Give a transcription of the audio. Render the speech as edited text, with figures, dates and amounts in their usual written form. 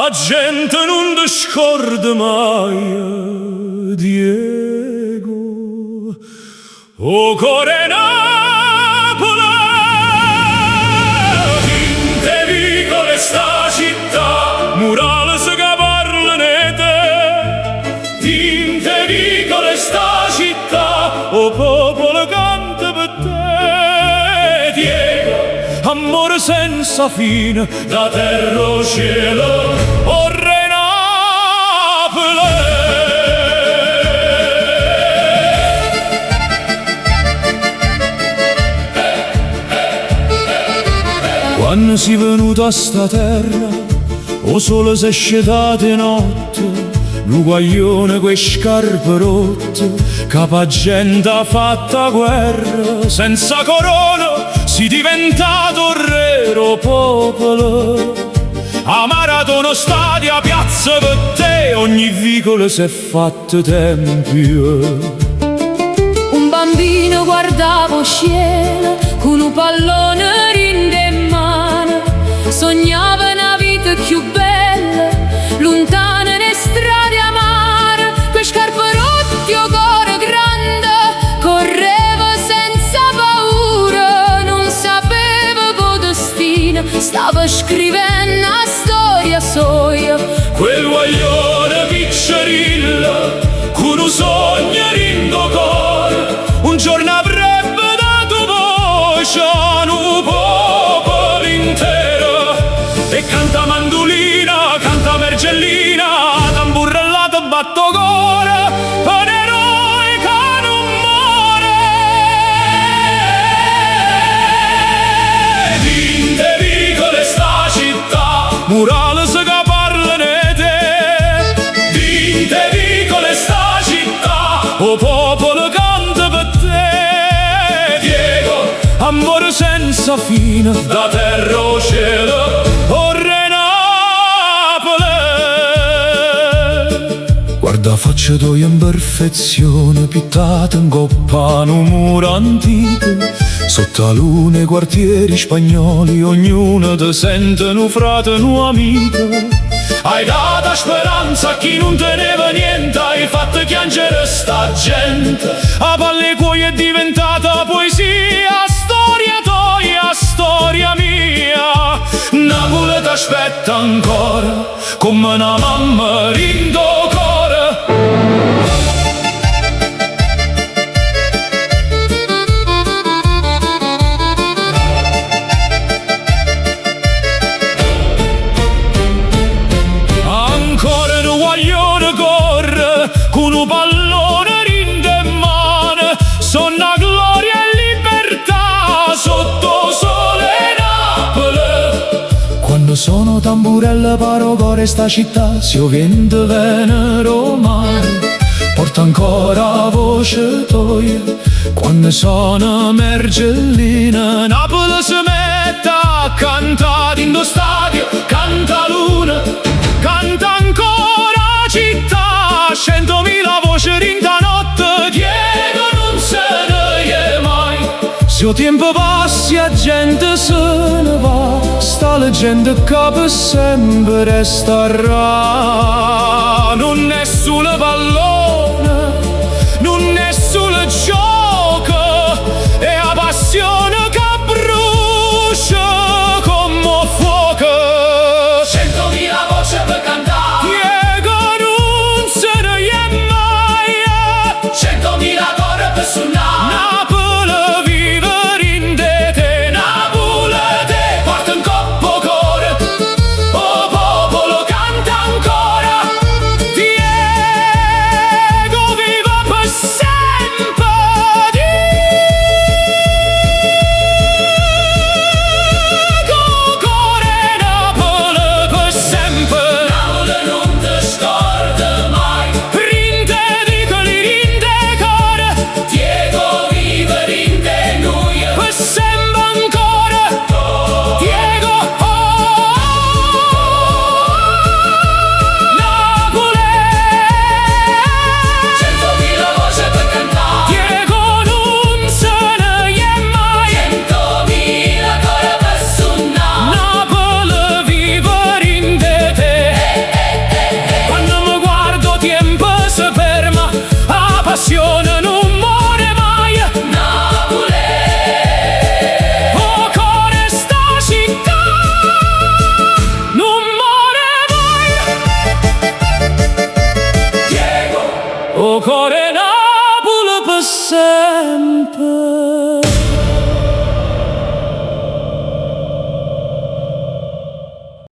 la gente non ti scorda mai, Diego. O cuore Napoli, tinte vicole sta città, murales che parlano di te. Tinte vicole sta città, o popolo canta per te, Diego. Amore senza fine, da terra al cielo, o re Napoli. Quando si venuto a sta terra, o sole si è scetato di notte, un guaglione coi scarpe rotte, capa gente ha fatta guerra, senza corona si diventato re o popolo. A Maratona stadio, a piazza per te, ogni vicolo si è fatto tempio. Un bambino guardava cielo con un pallone in mano, sognava una vita più bella, lontana nelle strade amare, con scarpe rotte o cuore grande, correva senza paura, non sapeva che destino, stava scrivendo la storia sua. Quel guaglione piccerilla, con un sogno in cuore, un giorno avrebbe dato voce a un popolo intero. E canta mandolina, canta mergellina, tamburellata batto cuore, un eroe che non muore. Dinte vicole sta città, murales che parlano di te. Dinte vicole sta città, o popolo canta per te, Diego. Amore senza fine, da terra al cielo, o re Napoli. Guarda faccia tua in perfezione, pittata in coppa un muro antico, sotto la luna i quartieri spagnoli, ognuno ti sente un frate, un amico. Hai dato speranza a chi non teneva niente, hai fatto piangere sta gente. A palle cuoio è diventata poesia, storia tua, storia mia. Napoli t'aspetta ancora, come una mamma rindo cuore. Con un pallone in mano, sono gloria e libertà sotto sole Napoli. Quando sono tamburella paro cuore sta città, se io vento venero mare, porta ancora la voce tua. Quando sono mergellina, Napoli si mette a cantare in lo stadio, canta luna, canta ancora città. 100.000 voci rinda notte, Diego non se ne è mai. Se il tempo passa la gente se ne va, sta leggenda che per sempre resterà. Non è solo pallone, non è solo gioco, è la passione che brucia come fuoco. 100.000 voci per cantare, 100.000 cuore per suonare. Napoli vive in te, Napoli te porta in coppo cuore, o popolo canta ancora, Diego. O core Napoli per sempre.